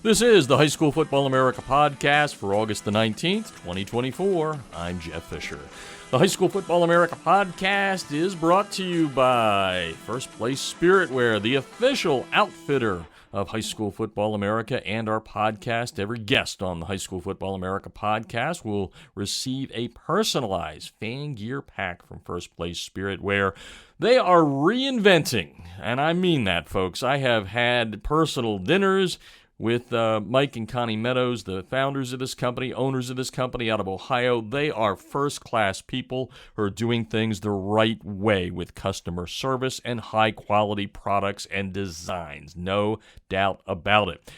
This is the High School Football America podcast for August the 19th, 2024. I'm Jeff Fisher. The High School Football America podcast is brought to you by First Place Spiritwear, the official outfitter of High School Football America and our podcast. Every guest on the High School Football America podcast will receive a personalized fan gear pack from First Place Spiritwear. They are reinventing, and I mean that, folks. I have had personal dinners with Mike and Connie Meadows, the founders of this company, owners of this company out of Ohio. They are first-class people who are doing things the right way with customer service and high-quality products and designs. No doubt about it.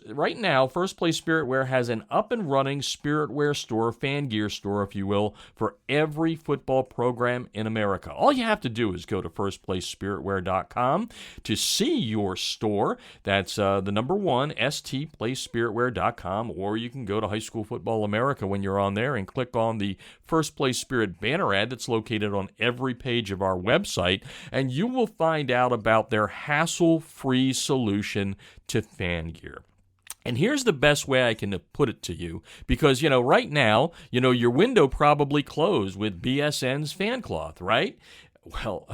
Right now, First Place Spiritwear has an up-and-running spiritwear store, fan gear store, if you will, for every football program in America. All you have to do is go to firstplacespiritwear.com to see your store. That's the number one, stplacespiritwear.com, or you can go to High School Football America when you're on there and click on the First Place Spirit banner ad that's located on every page of our website, and you will find out about their hassle-free solution to fan gear. And here's the best way I can put it to you, because, right now, your window probably closed with BSN's fan cloth, right? Well,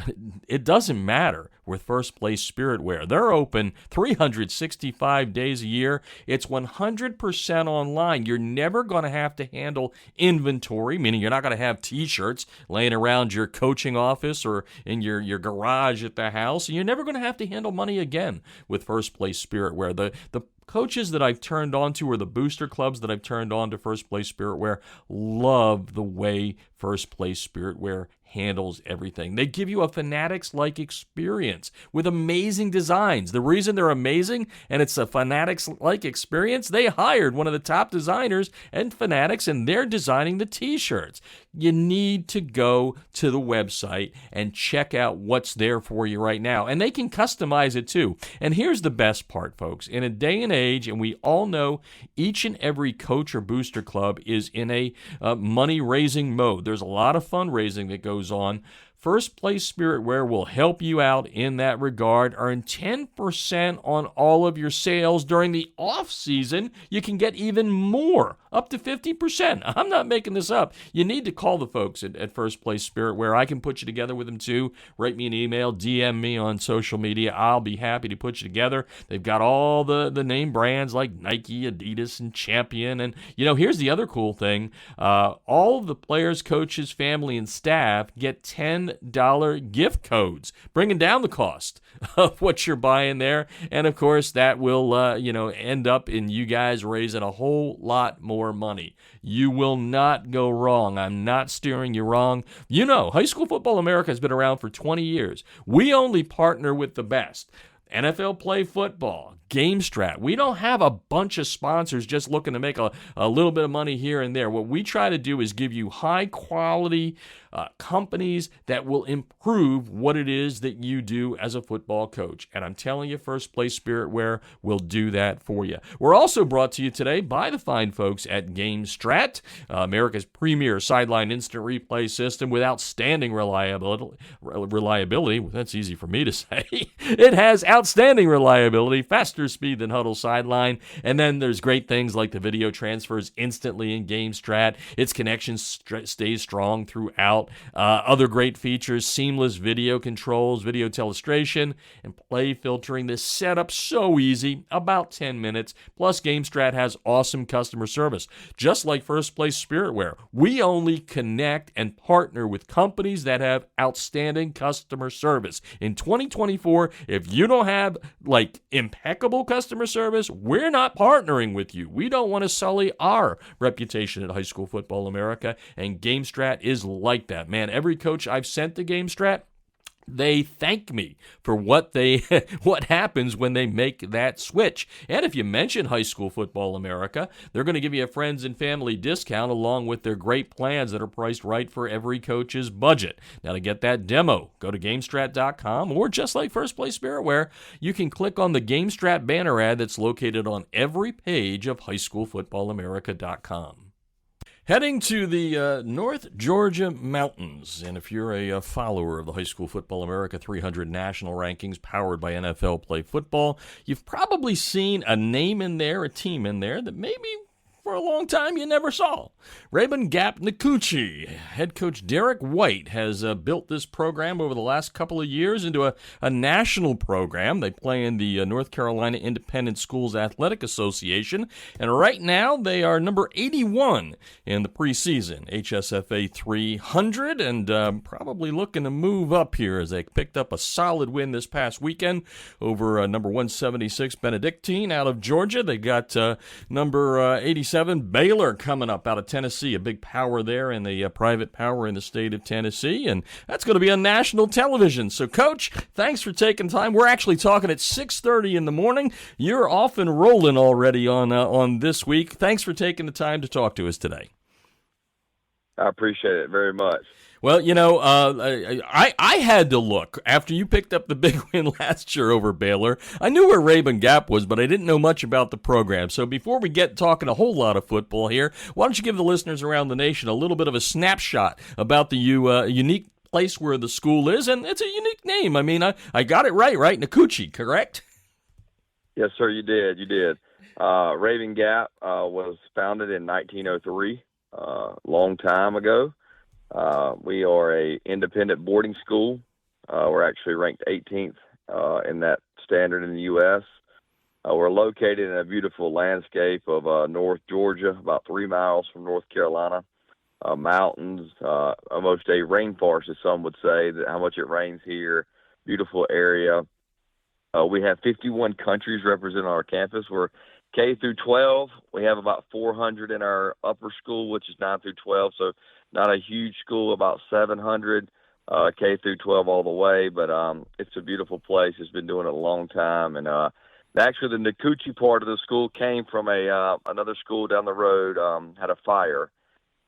it doesn't matter with First Place Spiritwear. They're open 365 days a year. It's 100% online. You're never going to have to handle inventory, meaning you're not going to have T-shirts laying around your coaching office or in your garage at the house. And you're never going to have to handle money again with First Place Spiritwear. The coaches that I've turned on to, or the booster clubs that I've turned on to First Place Spiritwear, love the way First Place Spiritwear handles everything. They give you a Fanatics-like experience with amazing designs. The reason they're amazing and it's a Fanatics-like experience, they hired one of the top designers and Fanatics, and they're designing the T-shirts. You need to go to the website and check out what's there for you right now. And they can customize it too. And here's the best part, folks. In a day and age, and we all know each and every coach or booster club is in a money-raising mode. There's a lot of fundraising that goes on. First Place Spiritwear will help you out in that regard. Earn 10% on all of your sales. During the off season, you can get even more, up to 50%. I'm not making this up. You need to call the folks at First Place Spiritwear. I can put you together with them too. Write me an email, DM me on social media. I'll be happy to put you together. They've got all the name brands like Nike, Adidas, and Champion. And, here's the other cool thing. All of the players, coaches, family, and staff get $10 gift codes, bringing down the cost of what you're buying there. And of course, that will, end up in you guys raising a whole lot more money. You will not go wrong. I'm not steering you wrong. High School Football America has been around for 20 years. We only partner with the best. NFL Play Football, GameStrat. We don't have a bunch of sponsors just looking to make a little bit of money here and there. What we try to do is give you high-quality companies that will improve what it is that you do as a football coach. And I'm telling you, First Place Spiritwear will do that for you. We're also brought to you today by the fine folks at GameStrat, America's premier sideline instant replay system with outstanding reliability. That's easy for me to say. It has outstanding reliability, faster speed than Huddle Sideline, and then there's great things like the video transfers instantly in GameStrat. Its connection stays strong throughout. Other great features, seamless video controls, video telestration, and play filtering. This setup so easy, about 10 minutes. Plus, GameStrat has awesome customer service. Just like First Place Spiritwear, we only connect and partner with companies that have outstanding customer service. In 2024, if you don't have impeccable customer service, we're not partnering with you. We don't want to sully our reputation at High School Football America, and GameStrat is like that. Man, every coach I've sent to GameStrat, they thank me for what happens when they make that switch. And if you mention High School Football America, they're going to give you a friends and family discount along with their great plans that are priced right for every coach's budget. Now, to get that demo, go to GameStrat.com, or just like First Place Spiritwear, you can click on the GameStrat banner ad that's located on every page of HighSchoolFootballAmerica.com. Heading to the North Georgia mountains, and if you're a follower of the High School Football America 300 national rankings powered by NFL Play Football, you've probably seen a name in there, a team in there that maybe for a long time you never saw. Rabun Gap-Nacoochee. Head coach Derek White has built this program over the last couple of years into a national program. They play in the North Carolina Independent Schools Athletic Association, and right now they are number 81 in the preseason HSFA 300, and probably looking to move up here as they picked up a solid win this past weekend over number 176 Benedictine out of Georgia. They got number 87 Baylor coming up out of Tennessee, a big power there and a private power in the state of Tennessee, and that's going to be on national television. So, Coach, thanks for taking time. We're actually talking at 6:30 in the morning. You're off and rolling already on this week. Thanks for taking the time to talk to us today. I appreciate it very much. Well, you know, I had to look after you picked up the big win last year over Baylor. I knew where Rabun Gap was, but I didn't know much about the program. So before we get talking a whole lot of football here, why don't you give the listeners around the nation a little bit of a snapshot about the unique place where the school is? And it's a unique name. I mean, I got it right? Nacoochee, correct? Yes, sir, you did. You did. Rabun Gap was founded in 1903, long time ago. We are a independent boarding school. We're actually ranked 18th in that standard in the U.S. We're located in a beautiful landscape of North Georgia, about 3 miles from North Carolina. Mountains, almost a rainforest, as some would say, that how much it rains here. Beautiful area. We have 51 countries represented on our campus. We're K through 12. We have about 400 in our upper school, which is 9 through 12. So not a huge school, about 700, K through 12 all the way. But it's a beautiful place. It's been doing it a long time. And actually, the Nacoochee part of the school came from another school down the road, had a fire,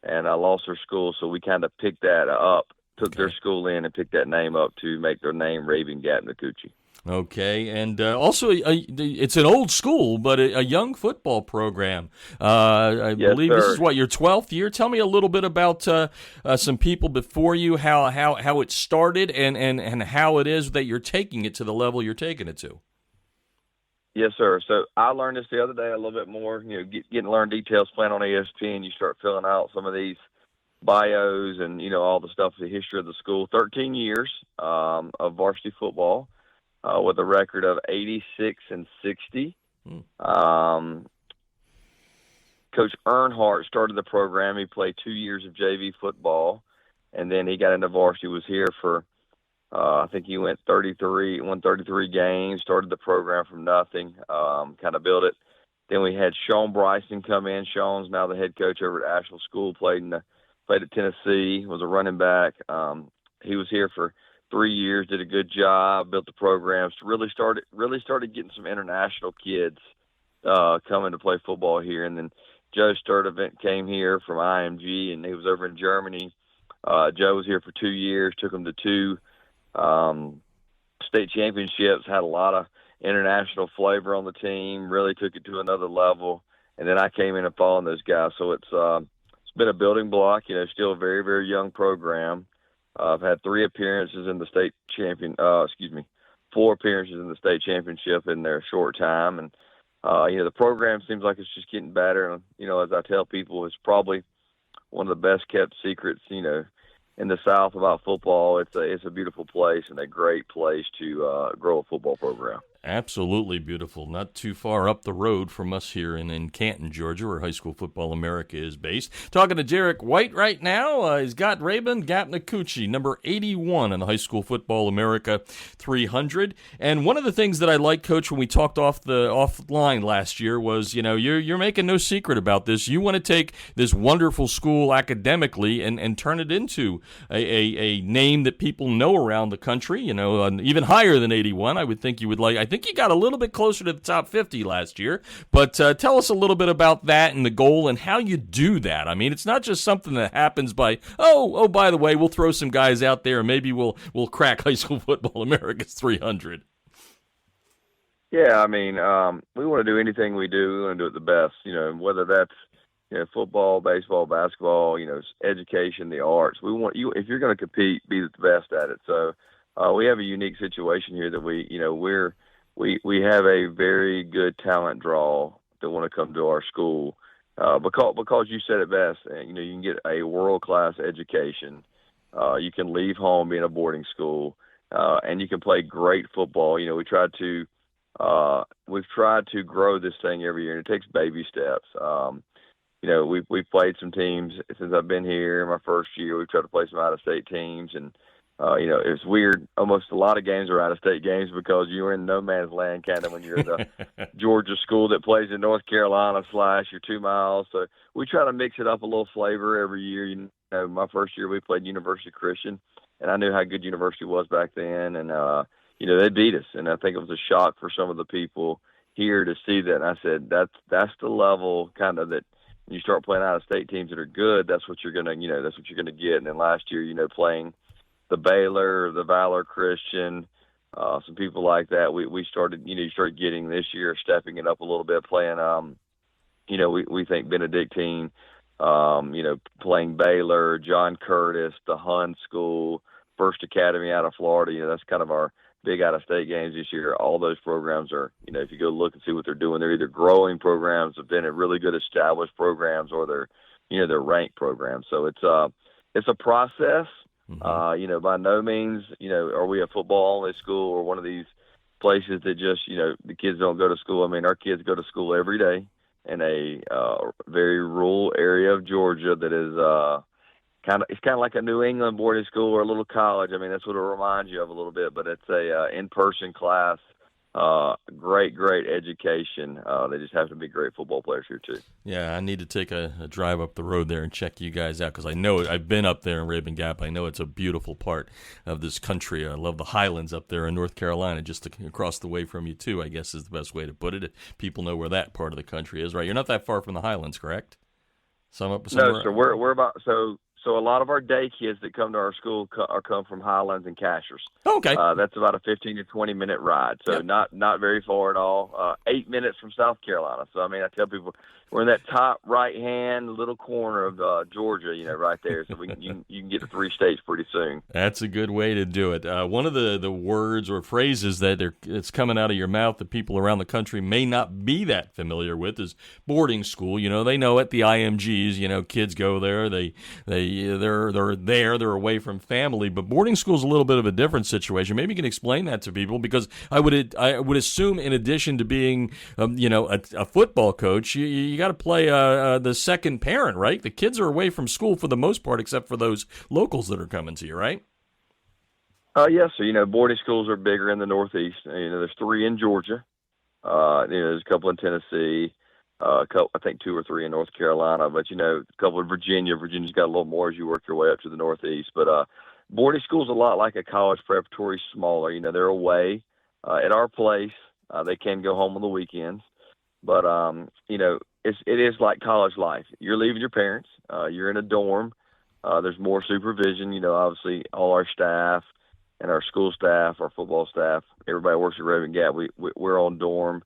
and lost their school. So we kind of picked that up, took their school in, and picked that name up to make their name Rabun Gap-Nacoochee. Okay, and also it's an old school, but a young football program. I believe this is your 12th year. Tell me a little bit about some people before you, how it started, and how it is that you're taking it to the level you're taking it to. Yes, sir. So I learned this the other day a little bit more. You know, getting to learn details playing on ESPN. You start filling out some of these bios and all the stuff, the history of the school. 13 years of varsity football. With a record of 86-60. Coach Earnhardt started the program. He played 2 years of JV football, and then he got into varsity, was here for, I think he won 33 games, started the program from nothing, kind of built it. Then we had Sean Bryson come in. Sean's now the head coach over at Asheville School, played at Tennessee, was a running back. He was here for 3 years, did a good job, built the programs, really started getting some international kids coming to play football here. And then Joe Sturdivant came here from IMG, and he was over in Germany. Joe was here for 2 years, took him to 2 state championships, had a lot of international flavor on the team, really took it to another level. And then I came in and followed those guys. So it's been a building block, still a very, very young program. I've had 4 appearances in the state championship in their short time. And, the program seems like it's just getting better. And, as I tell people, it's probably one of the best kept secrets, in the South about football. It's a beautiful place and a great place to grow a football program. Absolutely beautiful. Not too far up the road from us here in Canton, Georgia, where High School Football America is based. Talking to Derek White right now. He's got Rabun Gap-Nacoochee, number 81 in the High School Football America 300. And one of the things that I like, Coach, when we talked offline last year was, you're making no secret about this. You want to take this wonderful school academically and turn it into a name that people know around the country, even higher than 81. I would think you would like. I think you got a little bit closer to the top 50 last year, but tell us a little bit about that and the goal and how you do that. I mean, it's not just something that happens by, by the way, we'll throw some guys out there and maybe we'll crack High School Football America's 300. Yeah, I mean, we want to do anything we do. We want to do it the best, whether that's football, baseball, basketball, education, the arts. We want you, if you're going to compete, be the best at it. So we have a unique situation here that we have a very good talent draw that want to come to our school because you said it best. You can get a world-class education. You can leave home, be in a boarding school, and you can play great football. We've tried to grow this thing every year, and it takes baby steps. We've played some teams since I've been here. In my first year, we've tried to play some out-of-state teams, and it's weird. Almost a lot of games are out-of-state games because you're in no man's land, kind of, when you're the Georgia school that plays in North Carolina / you're 2 miles. So we try to mix it up a little flavor every year. My first year we played University Christian, and I knew how good University was back then, and they beat us, and I think it was a shock for some of the people here to see that. And I said, that's the level kind of that. When you start playing out-of-state teams that are good, that's what you're gonna get. And then last year, playing the Baylor, the Valor Christian, some people like that. We started, you started getting this year, stepping it up a little bit, playing, we think Benedictine, playing Baylor, John Curtis, the Hun School, First Academy out of Florida. That's kind of our big out-of-state games this year. All those programs are, if you go look and see what they're doing, they're either growing programs, have been really good established programs, or they're ranked programs. So it's a process. Mm-hmm. By no means, are we a football-only school or one of these places that just, the kids don't go to school. I mean, our kids go to school every day in a very rural area of Georgia that is it's kind of like a New England boarding school or a little college. I mean, that's what it reminds you of a little bit, but it's a in-person class, great education. They just happen to be great football players here too. Yeah, I need to take a drive up the road there and check you guys out, because I know I've been up there in Rabun Gap. I know it's a beautiful part of this country. I love the highlands up there in North Carolina, just across the way from you too, I guess is the best way to put it. People know where that part of the country is, right? You're not that far from the highlands, correct? No, sir. We're about So a lot of our day kids that come to our school come from Highlands and Cashers. Okay. That's about a 15 to 20-minute ride, so not very far at all. 8 minutes from South Carolina. So, I mean, I tell people we're in that top right-hand little corner of Georgia, right there. So you can get to 3 states pretty soon. That's a good way to do it. One of the words or phrases that it's coming out of your mouth that people around the country may not be that familiar with is boarding school. They know it, the IMGs. Kids go there. They're away from family. But boarding school is a little bit of a different situation. Maybe you can explain that to people, because I would assume, in addition to being a football coach, you got to play the second parent, right? The kids are away from school for the most part, except for those locals that are coming to you, right? Yes, so, boarding schools are bigger in the Northeast. There's 3 in Georgia. There's a couple in Tennessee. I think 2 or 3 in North Carolina, but a couple in Virginia. Virginia's got a little more as you work your way up to the Northeast. But boarding school's a lot like a college preparatory, smaller. They're away at our place. They can go home on the weekends, but it is like college life. You're leaving your parents. You're in a dorm. There's more supervision. Obviously all our staff and our school staff, our football staff, everybody works at Rabun Gap. We're on dorm.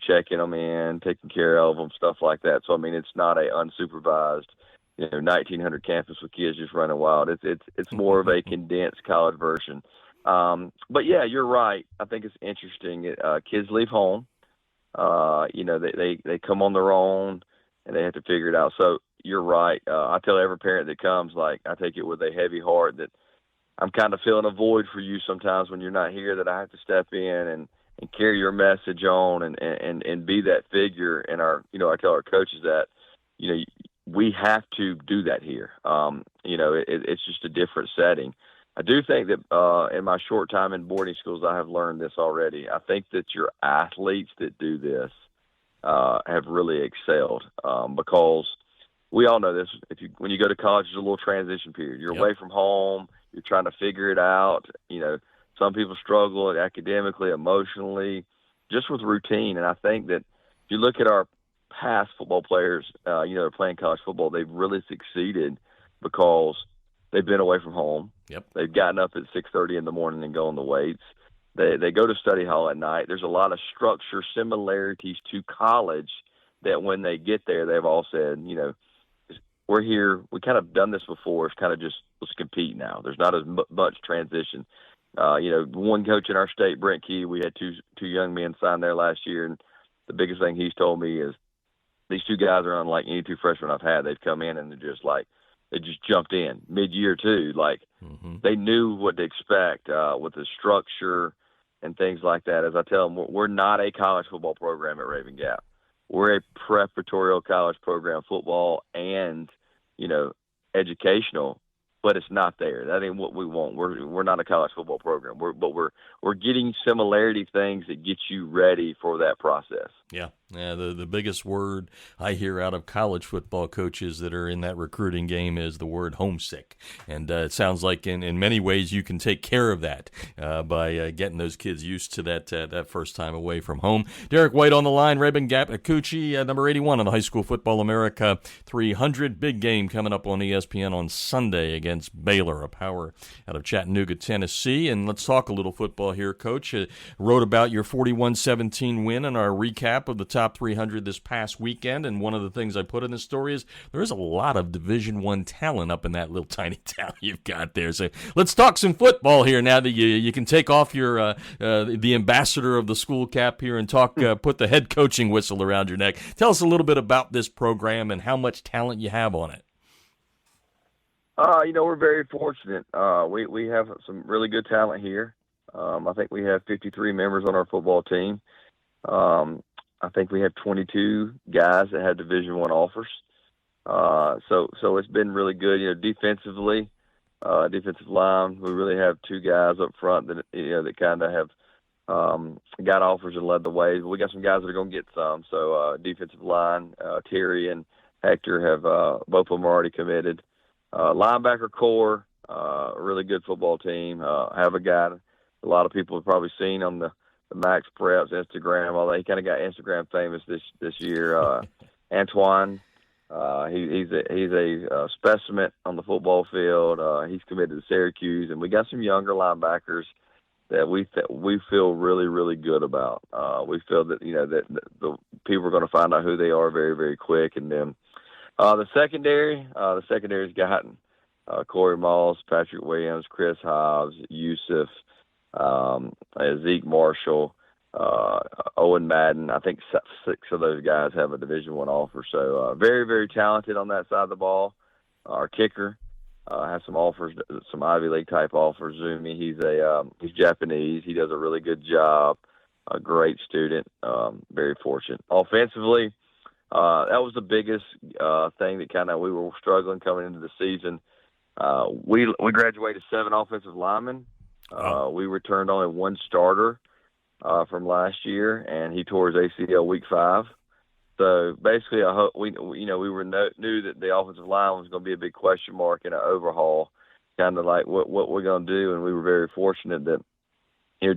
Checking them in, taking care of them, stuff like that. So, I mean, it's not a unsupervised, 1,900 campus with kids just running wild. It's more of a condensed college version. But yeah, you're right. I think it's interesting. Kids leave home. They come on their own and they have to figure it out. So you're right. I tell every parent that comes, I take it with a heavy heart that I'm kind of feeling a void for you sometimes when you're not here, that I have to step in and carry your message on and be that figure. And I tell our coaches that, we have to do that here. It's just a different setting. I do think that in my short time in boarding schools, I have learned this already. I think that your athletes that do this have really excelled because we all know this. When you go to college, there's a little transition period. You're away from home. You're trying to figure it out. Some people struggle academically, emotionally, just with routine. And I think that if you look at our past football players, they're playing college football, they've really succeeded because they've been away from home. Yep. They've gotten up at 6:30 in the morning and go on the weights. They go to study hall at night. There's a lot of structure similarities to college that when they get there, they've all said, we're here. We kind of done this before. It's kind of just let's compete now. There's not as much transition. One coach in our state, Brent Key, we had two young men sign there last year, and the biggest thing he's told me is these two guys are unlike any two freshmen I've had. They've come in and they just jumped in mid-year too. They knew what to expect with the structure and things like that. As I tell them, we're not a college football program at Rabun Gap. We're a preparatory college program, football and educational, but it's not there. That ain't what we want. We're not a college football program. We're getting similarity things that get you ready for that process. Yeah. The biggest word I hear out of college football coaches that are in that recruiting game is the word homesick. And it sounds like in many ways you can take care of that by getting those kids used to that first time away from home. Derek White on the line, Rabun Gap-Nacoochee, number 81 on the High School Football America 300. Big game coming up on ESPN on Sunday against Baylor, a power out of Chattanooga, Tennessee. And let's talk a little football here, Coach. Wrote about your 41-17 win in our recap of the top 300 this past weekend, and one of the things I put in the story is there is a lot of Division I talent up in that little tiny town you've got there. So let's talk some football here now that you can take off your the ambassador of the school cap here and talk put the head coaching whistle around your neck. Tell us a little bit about this program and how much talent you have on it. We're very fortunate. We have some really good talent here. I think we have 53 members on our football team. I think we have 22 guys that have Division I offers. So it's been really good. Defensively, defensive line, we really have two guys up front that kind of have got offers and led the way. But we got some guys that are going to get some. So defensive line, Terry and Hector have both of them are already committed. Linebacker core, a really good football team. Have a guy a lot of people have probably seen on the Max Preps Instagram, although he kind of got Instagram famous this year. Antoine, he's a specimen on the football field. He's committed to Syracuse, and we got some younger linebackers that we feel really, really good about. We feel that that the people are going to find out who they are very, very quick, and then the secondary's gotten Corey Moss, Patrick Williams, Chris Hobbs, Yusuf, Zeke Marshall, Owen Madden. I think 6 of those guys have a Division I offer. So very, very talented on that side of the ball. Our kicker has some offers, some Ivy League type offers. Zumi, he's Japanese. He does a really good job. A great student. Very fortunate. Offensively, that was the biggest thing that kind of we were struggling coming into the season. We graduated 7 offensive linemen. We returned only 1 starter from last year, and he tore his ACL week 5. So basically, we knew that the offensive line was going to be a big question mark and an overhaul, kind of like what we're going to do. And we were very fortunate that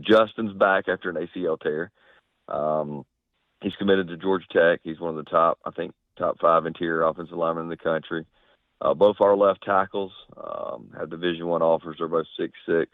Justin's back after an ACL tear. He's committed to Georgia Tech. He's one of the top 5 interior offensive linemen in the country. Both our left tackles have Division I offers. They're both 6'6".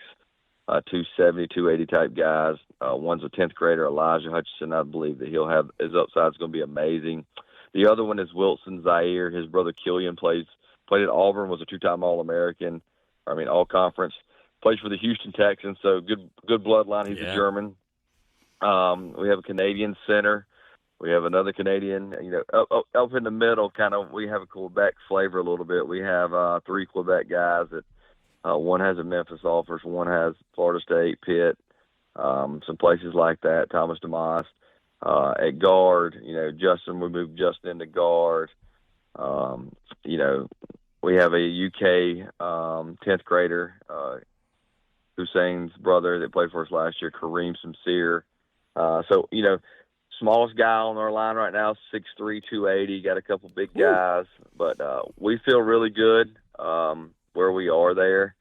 270, 280 type guys. One's a 10th grader, Elijah Hutchinson. I believe that he'll have his upside is going to be amazing. The other one is Wilson Zaire. His brother Killian played at Auburn, was a 2-time All-American. All-conference. Plays for the Houston Texans, so good bloodline. He's a German. We have a Canadian center. We have another Canadian. Up in the middle, we have a Quebec flavor a little bit. We have 3 Quebec guys that. One has a Memphis offers, one has Florida State, Pitt, some places like that. Thomas DeMoss at guard. Justin. We moved Justin into guard. We have a UK 10th grader, Hussein's brother that played for us last year, Kareem Sincere. Smallest guy on our line right now, 6'3", 280. Got a couple big guys, but we feel really good. Where we are there.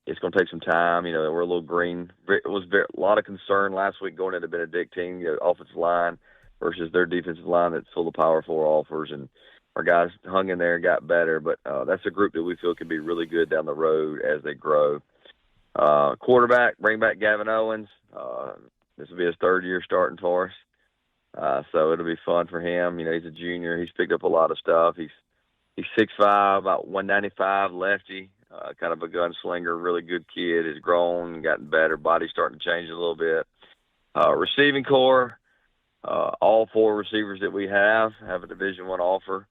It's going to take some time. We're a little green. It was a lot of concern last week going into Benedictine, offensive line versus their defensive line that's full of Power 4 offers. And our guys hung in there and got better. But that's a group that we feel can be really good down the road as they grow. Quarterback, bring back Gavin Owens. This will be his 3rd year starting for So it'll be fun for him. You know, he's a junior. He's picked up a lot of stuff. He's 6'5", about 195, lefty, kind of a gunslinger, really good kid. He's grown, gotten better. Body's starting to change a little bit. Receiving core, all four receivers that we have a Division I offer.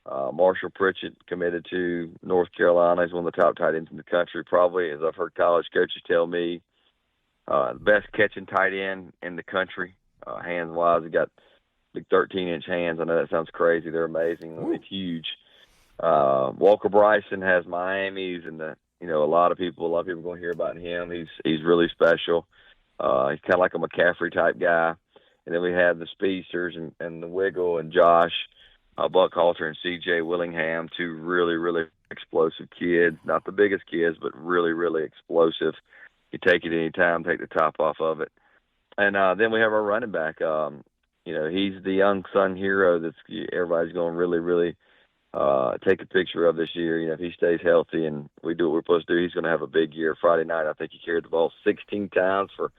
Marshall Pritchett committed to North Carolina. He's one of the top tight ends in the country, probably, as I've heard college coaches tell me. The best catching tight end in the country, hands-wise. He got big 13-inch hands. I know that sounds crazy. They're amazing. They're huge. Walker Bryson has Miami's, and a lot of people going to hear about him. He's really special. He's kind of like a McCaffrey type guy. And then we have the speedsters and the Wiggle and Josh Buckhalter and C.J. Willingham, two really, really explosive kids. Not the biggest kids, but really, really explosive. You take it any time, take the top off of it. And then we have our running back. He's the unsung hero that's everybody's going to really, really take a picture of this year. If he stays healthy and we do what we're supposed to do, he's going to have a big year. Friday night, I think he carried the ball 16 times for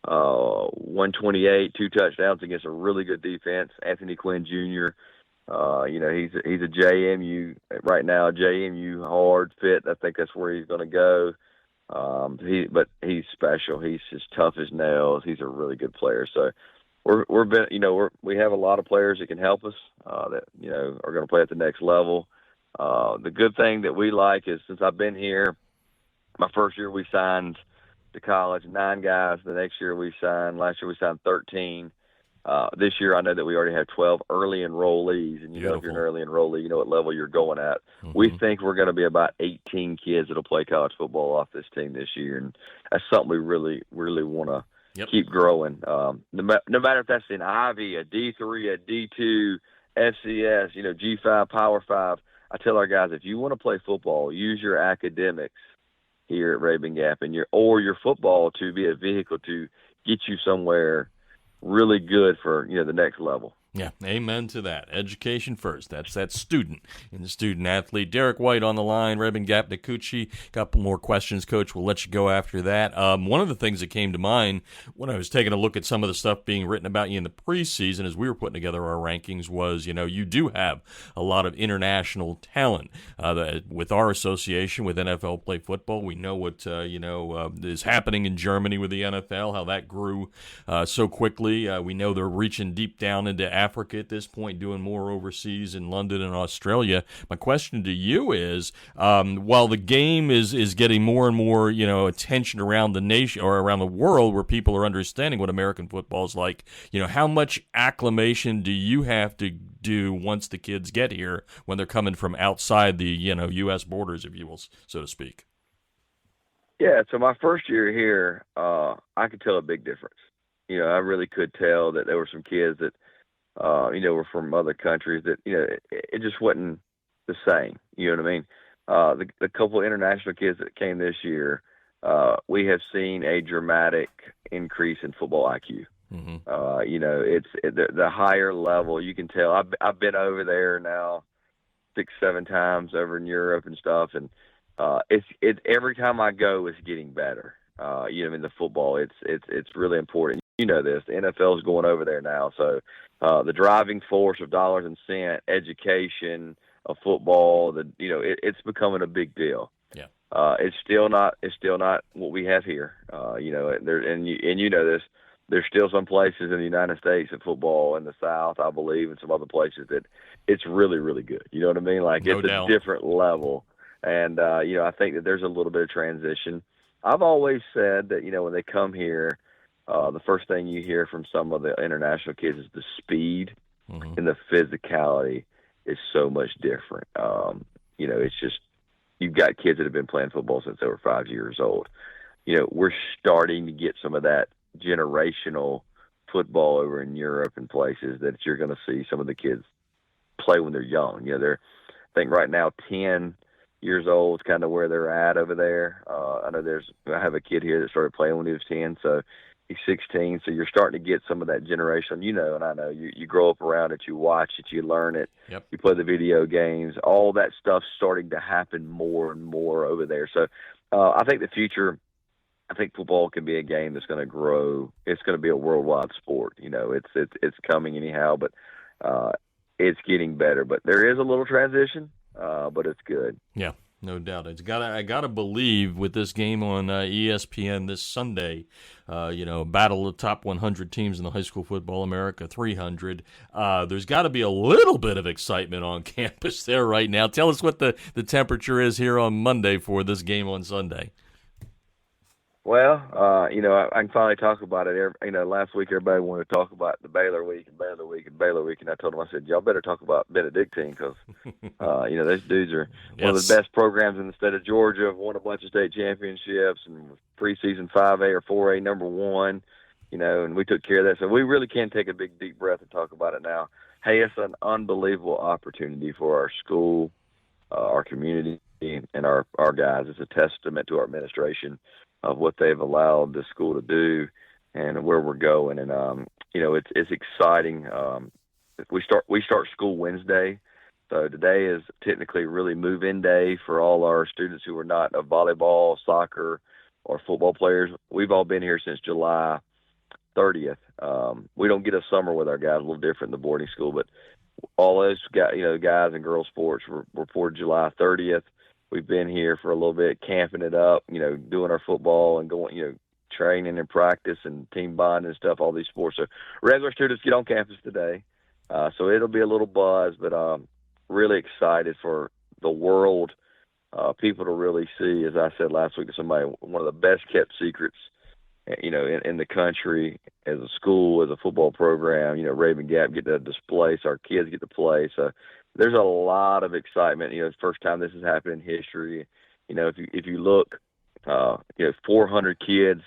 128, 2 touchdowns against a really good defense. Anthony Quinn Jr., he's a JMU right now, JMU hard fit. I think that's where he's going to go. But he's special. He's just tough as nails. He's a really good player. So we have a lot of players that can help us that are going to play at the next level. The good thing that we like is, since I've been here, my first year we signed to college 9 guys. The next year last year we signed 13. This year I know that we already have 12 early enrollees, and if you're an early enrollee, you know what level you're going at. Mm-hmm. We think we're going to be about 18 kids that'll play college football off this team this year, and that's something we really, really want to keep growing. No matter if that's in Ivy, a D3, a D2, FCS, G5, Power 5. I tell our guys, if you want to play football, use your academics here at Rabun Gap and your football to be a vehicle to get you somewhere really good for the next level. Yeah, amen to that. Education first. That's that student and the student athlete. Derek White on the line, Rabun Gap-Nacoochee. Couple more questions, Coach. We'll let you go after that. One of the things that came to mind when I was taking a look at some of the stuff being written about you in the preseason as we were putting together our rankings was, you do have a lot of international talent. With our association with NFL Play Football, we know what, is happening in Germany with the NFL, how that grew so quickly. We know they're reaching deep down into Africa at this point, doing more overseas in London and Australia. My question to you is, while the game is getting more and more, attention around the nation or around the world where people are understanding what American football is like, how much acclimation do you have to do once the kids get here when they're coming from outside the, U.S. borders, if you will, so to speak? Yeah, so my first year here, I could tell a big difference. I really could tell that there were some kids that were from other countries that, it just wasn't the same. You know what I mean? The couple of international kids that came this year, we have seen a dramatic increase in football IQ. Mm-hmm. It's the higher level. You can tell. I've been over there now 6-7 times over in Europe and stuff, and it's every time I go, it's getting better. The football, it's really important. This, the NFL is going over there now, so the driving force of dollars and cents, education of football, it's becoming a big deal. Yeah. It's still not what we have here. This. There's still some places in the United States in football in the South, I believe, and some other places that it's really, really good. You know what I mean? Like, no doubt. A different level. And, I think that there's a little bit of transition. I've always said that, when they come here, the first thing you hear from some of the international kids is the speed and the physicality is so much different. It's just, you've got kids that have been playing football since they were 5 years old. We're starting to get some of that generational football over in Europe and places that you're going to see some of the kids play when they're young. They're, I think right now, 10 years old is kind of where they're at over there. I have a kid here that started playing when he was 10, so he's 16. So you're starting to get some of that generation, and I know you grow up around it, you watch it, you learn it, You play the video games, all that stuff's starting to happen more and more over there. So I think the future I think football can be a game that's going to grow. It's going to be a worldwide sport. It's coming anyhow, but it's getting better. But there is a little transition, but it's good. Yeah, no doubt. I gotta believe with this game on ESPN this Sunday, battle of the top 100 teams in the High School Football America 300. There's got to be a little bit of excitement on campus there right now. Tell us what the temperature is here on Monday for this game on Sunday. Well, I can finally talk about it. Last week everybody wanted to talk about the Baylor week and Baylor week and Baylor week, and I told them, I said, y'all better talk about Benedictine because, those dudes are one of the best programs in the state of Georgia, have won a bunch of state championships and preseason 5A or 4A #1, and we took care of that. So we really can take a big, deep breath and talk about it now. Hey, it's an unbelievable opportunity for our school, our community, and our guys. It's a testament to our administration of what they've allowed the school to do and where we're going. And, it's exciting. We start school Wednesday. So today is technically really move-in day for all our students who are not a volleyball, soccer, or football players. We've all been here since July 30th. We don't get a summer with our guys, a little different in the boarding school, but all those guys and girls sports were for July 30th. We've been here for a little bit, camping it up, doing our football and going, training and practice and team bonding and stuff, all these sports. So regular students get on campus today. So it'll be a little buzz, but really excited for the world, people to really see, as I said last week to somebody, one of the best kept secrets, in the country as a school, as a football program, Rabun Gap get to display, so our kids get to play. So there's a lot of excitement. It's the first time this has happened in history. If you look, 400 kids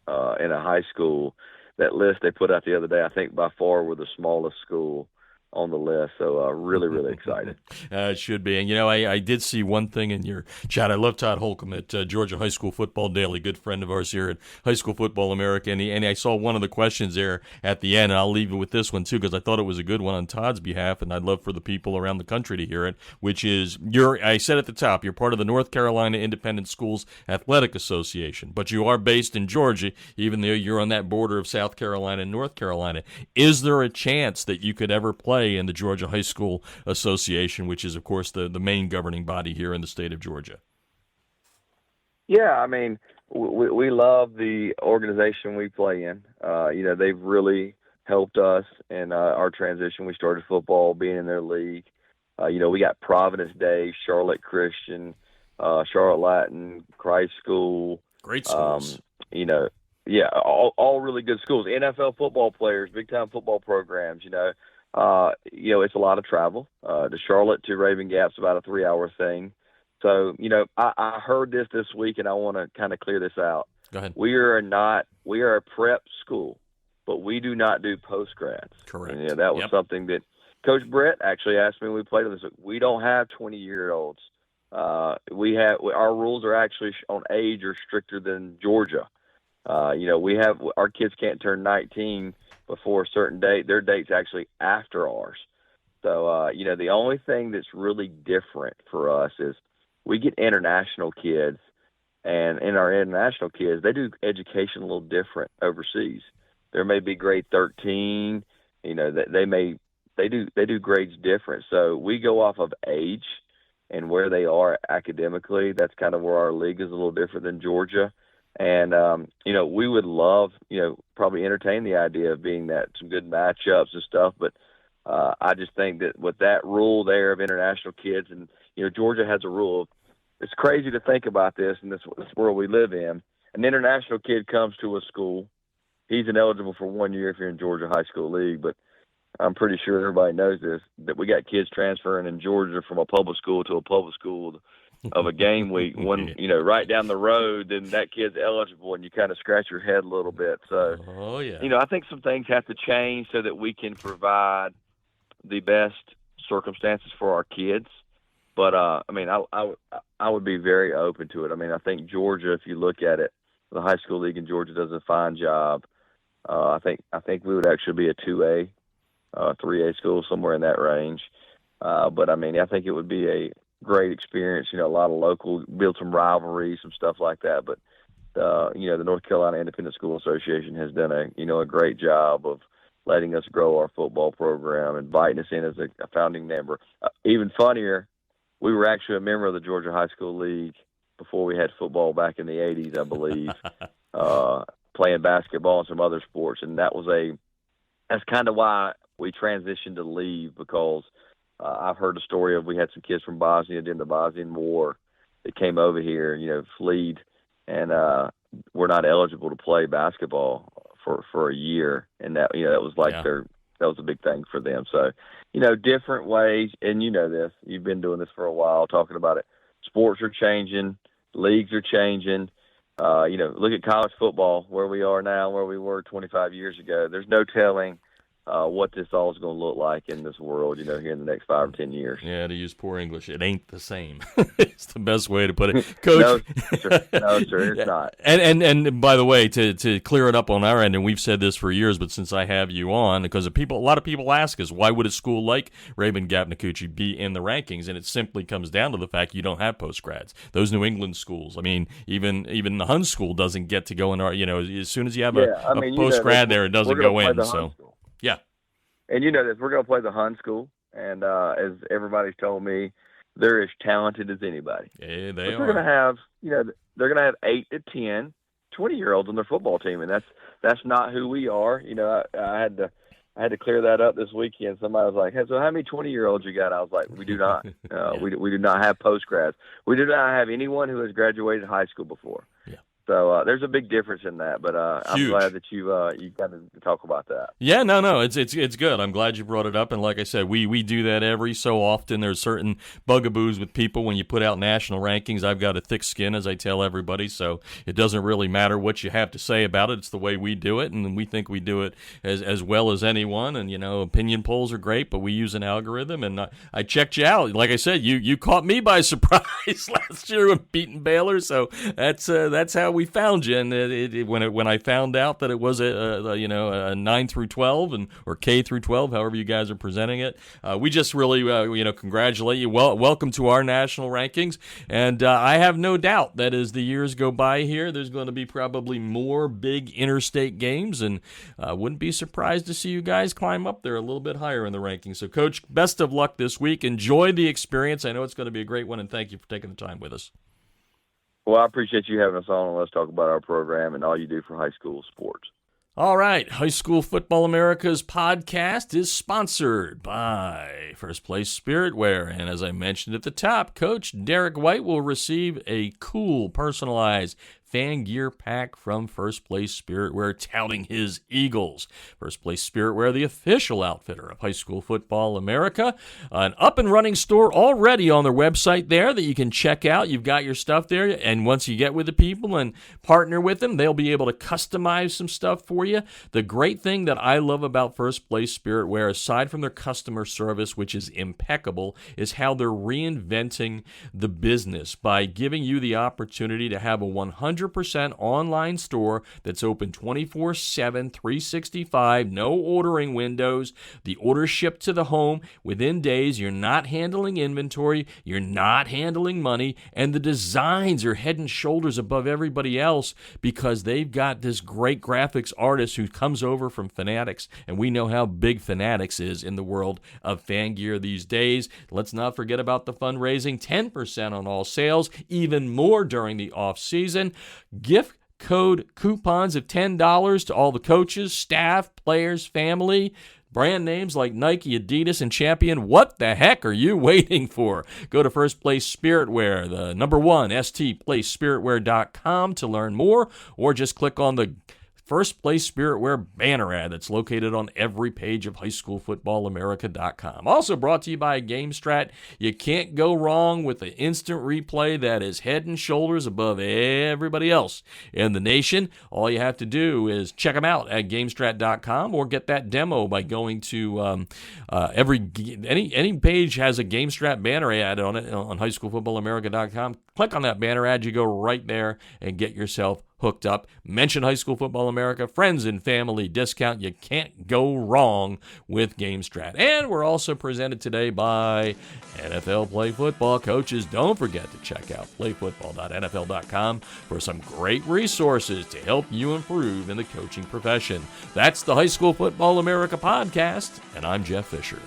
in a high school. That list they put out the other day, I think by far we're the smallest school on the list. So really, really excited. It should be. And, I did see one thing in your chat. I love Todd Holcomb at Georgia High School Football Daily, good friend of ours here at High School Football America. And I saw one of the questions there at the end, and I'll leave you with this one, too, because I thought it was a good one on Todd's behalf, and I'd love for the people around the country to hear it, which is, I said at the top, you're part of the North Carolina Independent Schools Athletic Association, but you are based in Georgia, even though you're on that border of South Carolina and North Carolina. Is there a chance that you could ever play in the Georgia High School Association, which is, of course, the main governing body here in the state of Georgia? Yeah, I mean, we love the organization we play in. They've really helped us in our transition. We started football being in their league. We got Providence Day, Charlotte Christian, Charlotte Latin, Christ School. Great schools. Yeah, all really good schools. NFL football players, big-time football programs, it's a lot of travel. To Charlotte to Rabun Gap's about a 3-hour thing. So, I heard this week, and I want to kind of clear this out. Go ahead. We are a prep school, but we do not do post-grads. Correct. And, that was something that Coach Brett actually asked me when we played on this. We don't have 20-year-olds. Our rules are actually on age are stricter than Georgia. Our kids can't turn 19 before a certain date. Their date's actually after ours. So, the only thing that's really different for us is we get international kids, and in our international kids, they do education a little different overseas. There may be grade 13, they do grades different. So we go off of age and where they are academically. That's kind of where our league is a little different than Georgia. And, we would love, probably entertain the idea of being some good matchups and stuff. But I just think that with that rule there of international kids, and, Georgia has a rule. It's crazy to think about this in this world we live in. An international kid comes to a school. He's ineligible for 1 year if you're in Georgia High School League. But I'm pretty sure everybody knows this, that we got kids transferring in Georgia from a public school to a public school of a game week, right down the road, then that kid's eligible, and you kind of scratch your head a little bit. So, I think some things have to change so that we can provide the best circumstances for our kids. But, I would be very open to it. I think Georgia, if you look at it, the high school league in Georgia does a fine job. I think we would actually be a 2A, 3A school, somewhere in that range. But, I think it would be a great experience, a lot of local, build some rivalries, some stuff like that. But the North Carolina Independent School Association has done a great job of letting us grow our football program, inviting us in as a founding member. Even funnier, we were actually a member of the Georgia High School League before we had football back in the 80s, I believe, playing basketball and some other sports. And that's kind of why we transitioned to leave, because I've heard a story of we had some kids from Bosnia during the Bosnian War that came over here, fled, and were not eligible to play basketball for a year. And that was like that was a big thing for them. So, different ways, and this, you've been doing this for a while, talking about it. Sports are changing, leagues are changing. Look at college football, where we are now, where we were 25 years ago. There's no telling what this all is going to look like in this world, here in the next 5 or 10 years. Yeah, to use poor English, it ain't the same. It's the best way to put it, Coach. No, sir, it's not. And by the way, to clear it up on our end, and we've said this for years, but since I have you on, because a lot of people ask us, why would a school like Rabun Gap-Nacoochee be in the rankings? And it simply comes down to the fact you don't have postgrads. Those New England schools, I mean, even the Hun school doesn't get to go in. As soon as you have a postgrad there, it doesn't go in. So. Yeah. And this, we're going to play the Hun school, and as everybody's told me, they're as talented as anybody. Yeah, they are. They're going to have, they're going to have 8 to 10, 20-year-olds on their football team, and that's not who we are. I had to clear that up this weekend. Somebody was like, "Hey, so how many 20-year-olds you got?" I was like, "We do not. We do not have postgrads. We do not have anyone who has graduated high school before." Yeah. So there's a big difference in that, but I'm glad that you got to talk about that. Yeah, no, it's good. I'm glad you brought it up, and like I said, we do that every so often. There's certain bugaboos with people when you put out national rankings. I've got a thick skin, as I tell everybody, so it doesn't really matter what you have to say about it. It's the way we do it, and we think we do it as well as anyone. And opinion polls are great, but we use an algorithm. And I checked you out. Like I said, you caught me by surprise last year when beating Baylor, so that's how we found you. And when I found out that it was a 9 through 12 or K through 12, however you guys are presenting it, we just really congratulate you. Welcome to our national rankings, and I have no doubt that as the years go by here, there's going to be probably more big interstate games, and wouldn't be surprised to see you guys climb up there a little bit higher in the rankings. So, Coach, best of luck this week. Enjoy the experience. I know it's going to be a great one, and thank you for taking the time with us. Well, I appreciate you having us on, and let's talk about our program and all you do for high school sports. All right, High School Football America's podcast is sponsored by First Place Spirit Wear. And as I mentioned at the top, Coach Derek White will receive a cool, personalized fan gear pack from First Place Spirit Wear, touting his Eagles. First Place Spirit Wear, the official outfitter of High School Football America. An up-and-running store already on their website there that you can check out. You've got your stuff there, and once you get with the people and partner with them, they'll be able to customize some stuff for you. The great thing that I love about First Place Spirit Wear, aside from their customer service, which is impeccable, is how they're reinventing the business by giving you the opportunity to have a 100% online store that's open 24/7, 365, no ordering windows. The order shipped to the home within days. You're not handling inventory. You're not handling money. And the designs are head and shoulders above everybody else because they've got this great graphics artist who comes over from Fanatics. And we know how big Fanatics is in the world of fan gear these days. Let's not forget about the fundraising. 10% on all sales, even more during the off season. Gift code coupons of $10 to all the coaches, staff, players, family. Brand names like Nike, Adidas, and Champion. What the heck are you waiting for? Go to First Place Spirit Wear, the number one, stplacespiritwear.com to learn more, or just click on the First Place Spirit Wear banner ad that's located on every page of highschoolfootballamerica.com. Also brought to you by GameStrat. You can't go wrong with the instant replay that is head and shoulders above everybody else in the nation. All you have to do is check them out at GameStrat.com or get that demo by going to any page has a GameStrat banner ad on it on highschoolfootballamerica.com. Click on that banner ad. You go right there and get yourself hooked up. Mention High School Football America, friends and family discount. You can't go wrong with GameStrat. And we're also presented today by NFL Play Football. Coaches, don't forget to check out playfootball.nfl.com for some great resources to help you improve in the coaching profession. That's the High School Football America podcast, and I'm Jeff Fisher.